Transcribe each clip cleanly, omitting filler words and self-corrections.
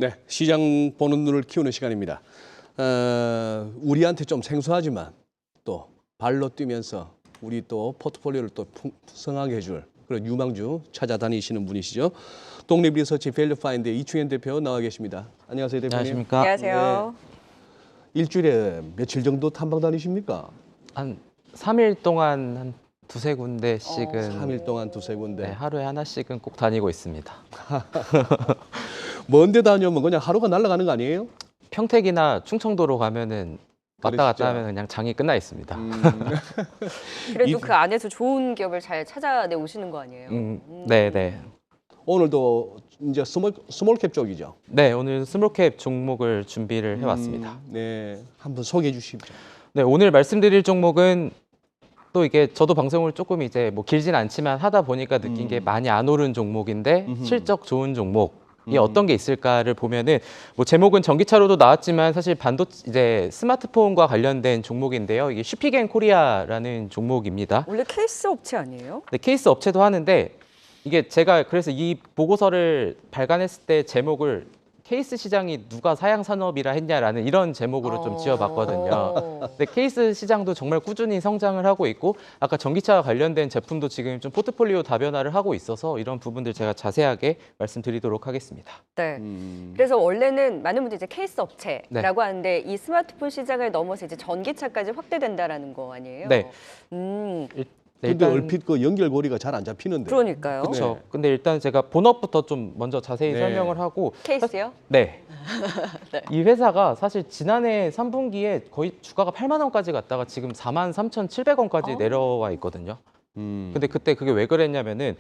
네, 시장 보는 눈을 키우는 시간입니다. 우리한테 좀 생소하지만 또 발로 뛰면서 우리 또 포트폴리오를 또 풍성하게 해줄 그런 유망주 찾아다니시는 분이시죠. 독립리서치 밸류파인드 이충현 대표 나와 계십니다. 안녕하세요, 대표님. 안녕하십니까. 안녕하세요. 네. 일주일에 며칠 정도 탐방 다니십니까? 한 3일 동안 한 두세 군데씩은 3일 동안 두세 군데. 네, 하루에 하나씩은 꼭 다니고 있습니다. 먼데 다녀오면 그냥 하루가 날아가는 거 아니에요? 평택이나 충청도로 가면은 왔다 그러시죠. 갔다 하면 그냥 장이 끝나 있습니다. 그래도 그 안에서 좋은 기업을 잘 찾아내 오시는 거 아니에요? 네. 오늘도 이제 스몰캡 쪽이죠. 네, 오늘 스몰캡 종목을 준비를 해왔습니다. 네, 한번 소개해 주십시오. 네, 오늘 말씀드릴 종목은 또 이게 저도 방송을 조금 이제 뭐 길진 않지만 하다 보니까 느낀 게 많이 안 오른 종목인데 실적 좋은 종목. 이 어떤 게 있을까를 보면은 뭐 제목은 전기차로도 나왔지만 사실 이제 스마트폰과 관련된 종목인데요. 이게 슈피겐 코리아라는 종목입니다. 원래 케이스 업체 아니에요? 네, 케이스 업체도 하는데 이게 제가 그래서 이 보고서를 발간했을 때 제목을 케이스 시장이 누가 사양 산업이라 했냐라는 이런 제목으로 좀 지어봤거든요. 근데 케이스 시장도 정말 꾸준히 성장을 하고 있고 아까 전기차와 관련된 제품도 지금 좀 포트폴리오 다변화를 하고 있어서 이런 부분들 제가 자세하게 말씀드리도록 하겠습니다. 네. 그래서 원래는 많은 분들이 이제 케이스 업체라고 네. 하는데 이 스마트폰 시장을 넘어서 이제 전기차까지 확대된다라는 거 아니에요? 네. 네, 근데 얼핏 그 연결고리가 잘 안 잡히는데. 그러니까요. 그렇죠. 근데 일단 제가 본업부터 좀 먼저 자세히 네. 설명을 하고 케이스요? 네. 네. 이 회사가 사실 지난해 3분기에 거의 주가가 8만 원까지 갔다가 지금 43,700원까지 내려와 있거든요. 근데 그때 그게 왜 그랬냐면은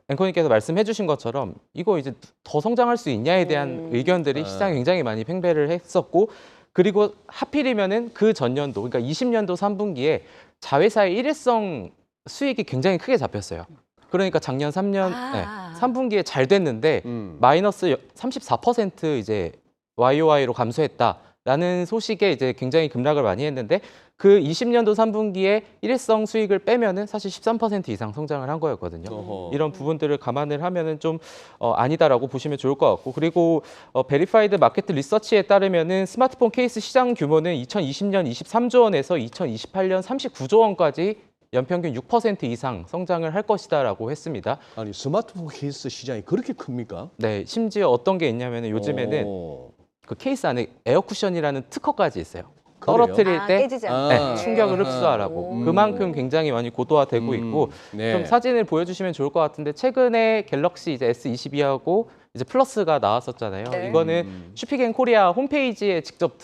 앵커님께서 말씀해 주신 것처럼 이거 이제 더 성장할 수 있냐에 대한 의견들이 시장에 굉장히 많이 팽배를 했었고 그리고 하필이면은 그 전년도 그러니까 20년도 3분기에 자회사의 일회성 수익이 굉장히 크게 잡혔어요. 그러니까 작년 3분기에 잘 됐는데 마이너스 34% 이제 YOY로 감소했다라는 소식에 이제 굉장히 급락을 많이 했는데 그 20년도 3분기에 일회성 수익을 빼면은 사실 13% 이상 성장을 한 거였거든요. 어허. 이런 부분들을 감안을 하면은 좀 아니다라고 보시면 좋을 것 같고 그리고 베리파이드 마켓 리서치에 따르면은 스마트폰 케이스 시장 규모는 2020년 23조 원에서 2028년 39조 원까지 연평균 6% 이상 성장을 할 것이다라고 했습니다. 아니 스마트폰 케이스 시장이 그렇게 큽니까? 네, 심지어 어떤 게 있냐면은 요즘에는 오. 그 케이스 안에 에어 쿠션이라는 특허까지 있어요. 그래요? 떨어뜨릴 때 깨지지 않게. 아. 충격을 흡수하라고 그만큼 굉장히 많이 고도화되고 있고 네. 좀 사진을 보여주시면 좋을 것 같은데 최근에 갤럭시 이제 S22하고 이제 플러스가 나왔었잖아요. 네. 이거는 슈피겐 코리아 홈페이지에 직접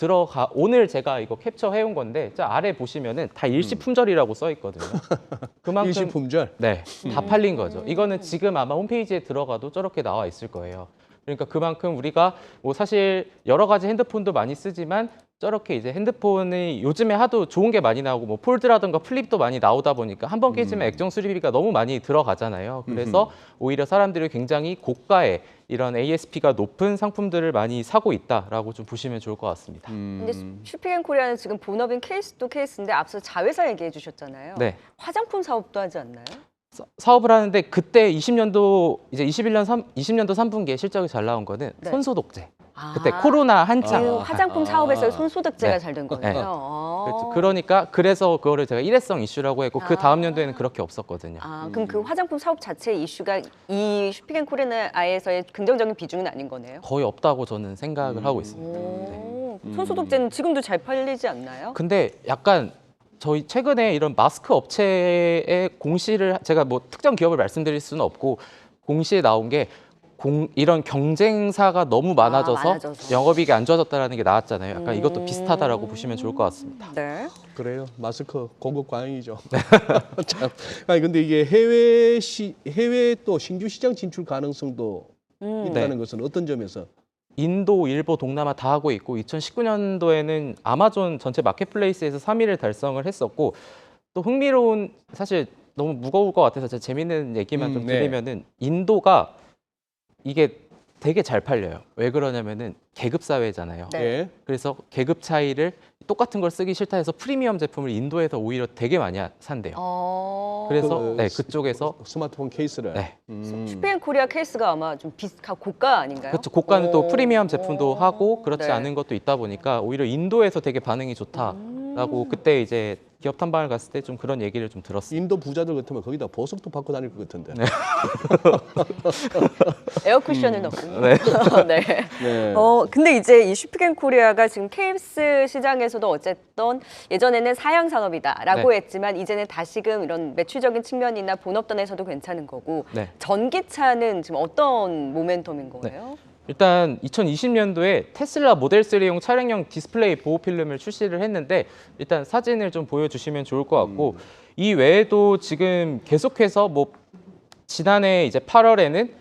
오늘 제가 이거 캡처해온 건데 저 아래 보시면은 다 일시품절이라고 써 있거든요. 그만큼 일시품절. 네, 다 팔린 거죠. 이거는 지금 아마 홈페이지에 들어가도 저렇게 나와 있을 거예요. 그러니까 그만큼 우리가 뭐 사실 여러 가지 핸드폰도 많이 쓰지만 저렇게 이제 핸드폰이 요즘에 하도 좋은 게 많이 나오고 뭐 폴드라든가 플립도 많이 나오다 보니까 한 번 깨지면 액정 수리비가 너무 많이 들어가잖아요. 그래서 오히려 사람들이 굉장히 고가의 이런 ASP가 높은 상품들을 많이 사고 있다라고 좀 보시면 좋을 것 같습니다. 근데 슈피겐 코리아는 지금 본업인 케이스도 케이스인데 앞서 자회사 얘기해 주셨잖아요. 네. 화장품 사업도 하지 않나요? 사업을 하는데 그때 20년도 3분기에 실적이 잘 나온 거는 네. 손소독제. 그때 코로나 한창. 그 화장품 사업에서 손소독제가 네. 잘 된 네. 거예요. 그래서 그거를 제가 일회성 이슈라고 했고 그 다음 연도에는 그렇게 없었거든요. 그럼 그 화장품 사업 자체의 이슈가 이 슈피겐 코리아에서의 긍정적인 비중은 아닌 거네요. 거의 없다고 저는 생각을 하고 있습니다. 손소독제는 지금도 잘 팔리지 않나요? 근데 약간 저희 최근에 이런 마스크 업체의 공시를 제가 뭐 특정 기업을 말씀드릴 수는 없고 공시에 나온 게 이런 경쟁사가 너무 많아져서 많아져서. 영업이익이 안 좋아졌다는 게 나왔잖아요. 약간 이것도 비슷하다라고 보시면 좋을 것 같습니다. 네. 그래요. 마스크 공급 과잉이죠. 참. 아니 근데 이게 해외 또 신규 시장 진출 가능성도 있다는 것은 어떤 점에서? 인도, 일본, 동남아 다 하고 있고 2019년도에는 아마존 전체 마켓플레이스에서 3위를 달성을 했었고 또 흥미로운 사실 너무 무거울 것 같아서 제가 재밌는 얘기만 좀 네. 드리면은 인도가 이게 되게 잘 팔려요. 왜 그러냐면은 계급 사회잖아요. 네. 예. 그래서 계급 차이를 똑같은 걸 쓰기 싫다 해서 프리미엄 제품을 인도에서 오히려 되게 많이 산대요. 그래서 네, 그쪽에서 스마트폰 케이스를. 네. 슈피앤 코리아 케이스가 아마 좀 고가 아닌가요? 그렇죠. 고가는 또 오. 프리미엄 제품도 하고 그렇지 네. 않은 것도 있다 보니까 오히려 인도에서 되게 반응이 좋다라고 그때 이제 기업 탐방을 갔을 때 좀 그런 얘기를 좀 들었어요. 인도 부자들 같으면 거기다 보석도 받고 다닐 것 같은데. 네. 에어쿠션을 넣고. 네. 네. 네. 근데 이제 이 슈피겐 코리아가 지금 케이스 시장에서도 어쨌든 예전에는 사양 산업이다라고 네. 했지만 이제는 다시금 이런 매출적인 측면이나 본업단에서도 괜찮은 거고 네. 전기차는 지금 어떤 모멘텀인 거예요? 일단 2020년도에 테슬라 모델 3용 차량용 디스플레이 보호 필름을 출시를 했는데 일단 사진을 좀 보여주시면 좋을 것 같고 이 외에도 지금 계속해서 뭐 지난해 이제 8월에는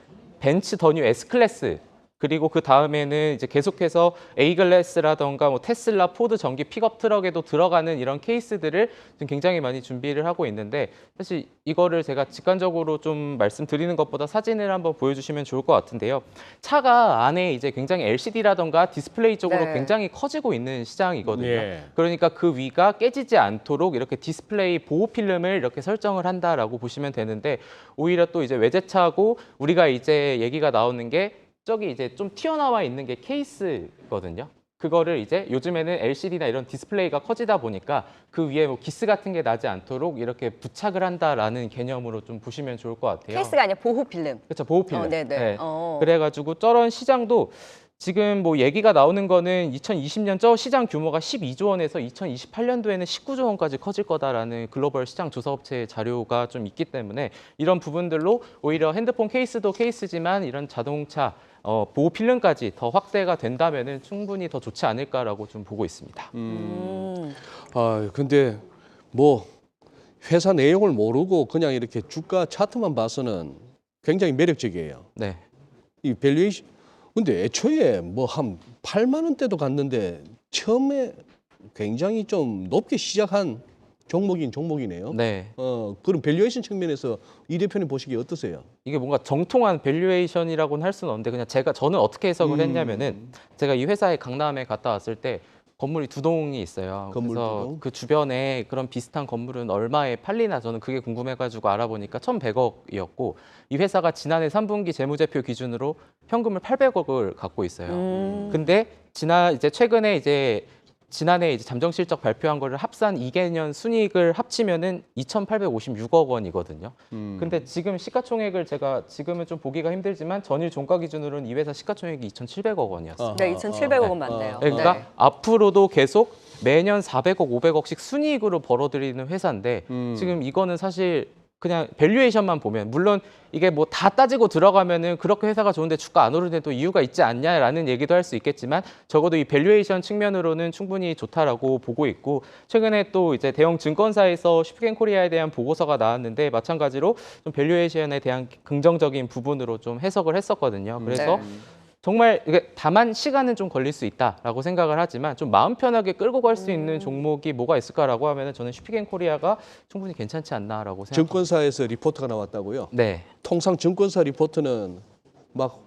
벤츠 더 뉴 S 클래스 그리고 그 다음에는 이제 계속해서 A 클래스라던가 뭐 테슬라, 포드 전기 픽업 트럭에도 들어가는 이런 케이스들을 지금 굉장히 많이 준비를 하고 있는데 사실 이거를 제가 직관적으로 좀 말씀드리는 것보다 사진을 한번 보여주시면 좋을 것 같은데요. 차가 안에 이제 굉장히 LCD라던가 디스플레이 쪽으로 네. 굉장히 커지고 있는 시장이거든요. 예. 그러니까 그 위가 깨지지 않도록 이렇게 디스플레이 보호 필름을 이렇게 설정을 한다라고 보시면 되는데 오히려 또 이제 외제차고 우리가 이제 얘기가 나오는 게 저기 이제 좀 튀어나와 있는 게 케이스거든요. 그거를 이제 요즘에는 LCD나 이런 디스플레이가 커지다 보니까 그 위에 뭐 기스 같은 게 나지 않도록 이렇게 부착을 한다라는 개념으로 좀 보시면 좋을 것 같아요. 케이스가 아니라 보호 필름. 그렇죠, 보호 필름. 네네. 네. 어. 그래가지고 저런 시장도 지금 뭐 얘기가 나오는 거는 2020년 저 시장 규모가 12조 원에서 2028년도에는 19조 원까지 커질 거다라는 글로벌 시장 조사업체 자료가 좀 있기 때문에 이런 부분들로 오히려 핸드폰 케이스도 케이스지만 이런 자동차 보호 필름까지 더 확대가 된다면은 충분히 더 좋지 않을까라고 좀 보고 있습니다. 아, 근데 뭐 회사 내용을 모르고 그냥 이렇게 주가 차트만 봐서는 굉장히 매력적이에요. 네. 이 밸류에이션 근데 애초에 뭐 한 8만 원대도 갔는데 처음에 굉장히 좀 높게 시작한 종목이네요. 네. 그럼 밸류에이션 측면에서 이 대표님 보시기에 어떠세요? 이게 뭔가 정통한 밸류에이션이라고는 할 수는 없는데 그냥 저는 어떻게 해석을 했냐면은 제가 이 회사에 강남에 갔다 왔을 때 건물이 두 동이 있어요. 건물 그래서 두 동? 그 주변에 그런 비슷한 건물은 얼마에 팔리나 저는 그게 궁금해가지고 알아보니까 1,100억이었고 이 회사가 지난해 3분기 재무제표 기준으로 현금을 800억을 갖고 있어요. 근데 지난해 이제 잠정 실적 발표한 거를 합산 2개년 순이익을 합치면은 2,856억 원이거든요. 근데 지금 시가총액을 제가 지금은 좀 보기가 힘들지만 전일 종가 기준으로는 이 회사 시가총액이 2,700억 원이었어요. 네, 2,700억은 맞네요. 그러니까 네. 앞으로도 계속 매년 400억, 500억씩 순이익으로 벌어들이는 회사인데 지금 이거는 사실 그냥 밸류에이션만 보면 물론 이게 뭐 다 따지고 들어가면은 그렇게 회사가 좋은데 주가 안 오르는 또 이유가 있지 않냐라는 얘기도 할 수 있겠지만 적어도 이 밸류에이션 측면으로는 충분히 좋다라고 보고 있고 최근에 또 이제 대형 증권사에서 슈프겐 코리아에 대한 보고서가 나왔는데 마찬가지로 좀 밸류에이션에 대한 긍정적인 부분으로 좀 해석을 했었거든요. 그래서 네. 정말 이게 다만 시간은 좀 걸릴 수 있다라고 생각을 하지만 좀 마음 편하게 끌고 갈 수 있는 종목이 뭐가 있을까라고 하면은 저는 슈피겐 코리아가 충분히 괜찮지 않나라고 생각합니다. 증권사에서 리포트가 나왔다고요? 네. 통상 증권사 리포트는 막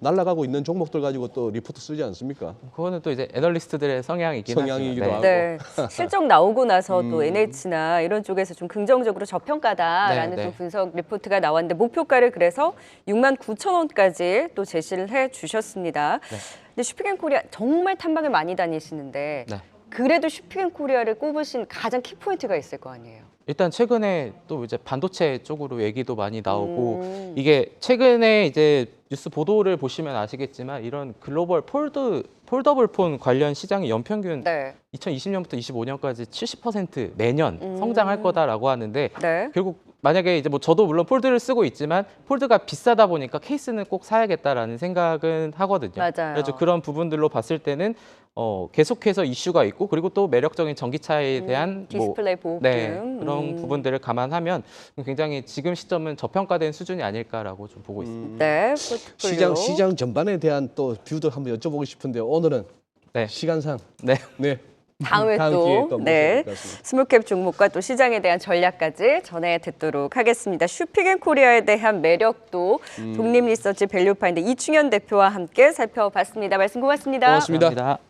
날아가고 있는 종목들 가지고 또 리포트 쓰지 않습니까? 그거는 또 이제 애널리스트들의 성향이긴 성향이기도 하지만, 하고. 네, 실적 나오고 나서 또 NH나 이런 쪽에서 좀 긍정적으로 저평가다라는 네, 또 네. 분석 리포트가 나왔는데 목표가를 그래서 69,000원까지 또 제시를 해 주셨습니다. 네. 근데 슈피겐 코리아 정말 탐방을 많이 다니시는데 네. 그래도 슈피겐 코리아를 꼽으신 가장 키포인트가 있을 거 아니에요? 일단 최근에 또 이제 반도체 쪽으로 얘기도 많이 나오고 이게 최근에 이제 뉴스 보도를 보시면 아시겠지만 이런 글로벌 폴더블 폰 관련 시장의 연평균 네. 2020년부터 25년까지 70% 매년 성장할 거다라고 하는데 네. 결국 만약에 이제 뭐 저도 물론 폴드를 쓰고 있지만 폴드가 비싸다 보니까 케이스는 꼭 사야겠다라는 생각은 하거든요. 맞아요. 그래서 그런 부분들로 봤을 때는 계속해서 이슈가 있고 그리고 또 매력적인 전기차에 대한 디스플레이 보호품. 네, 그런 부분들을 감안하면 굉장히 지금 시점은 저평가된 수준이 아닐까라고 좀 보고 있습니다. 네. 포트폴리오. 시장 전반에 대한 또 뷰도 한번 여쭤보고 싶은데 오늘은 네. 시간상 네. 네 다음에 다음 또 기회에 또 모셔야 네, 될것 같습니다. 스몰캡 종목과 또 시장에 대한 전략까지 전해 듣도록 하겠습니다. 슈피겐코리아에 대한 매력도 독립리서치 밸류파인드 이충현 대표와 함께 살펴봤습니다. 말씀 고맙습니다. 고맙습니다. 감사합니다.